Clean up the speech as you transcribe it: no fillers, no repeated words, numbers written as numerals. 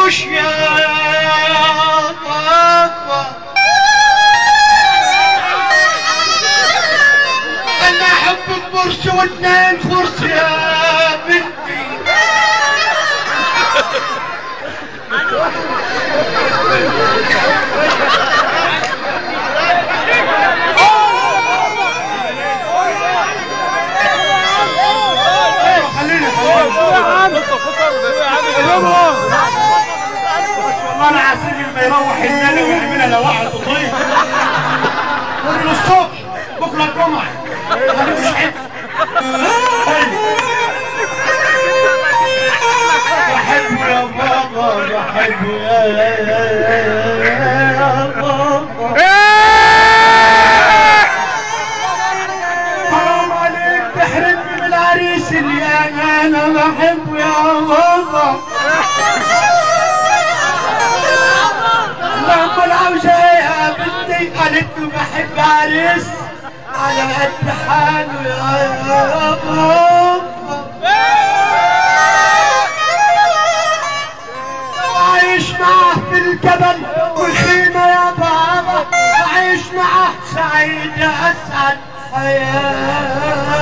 وش يا بابا انا احب البرش واثنين فرش يا بنتي والله العظيم اللي يروح الليله ويعملها لو واحد وطيب من الصبح بكره الجمعه انا مش عارف بحبه يا بابا بحبه يا بابا حرام عليك تحرمني من العريس اللي انا بحبه يا بابا لما العوجة يا بنتي قالت له بحب عريس على قد حاله يا بابا عايش معاه في الجبل والخيمة يا بابا عايش معاه سعيد يا أسعد حياة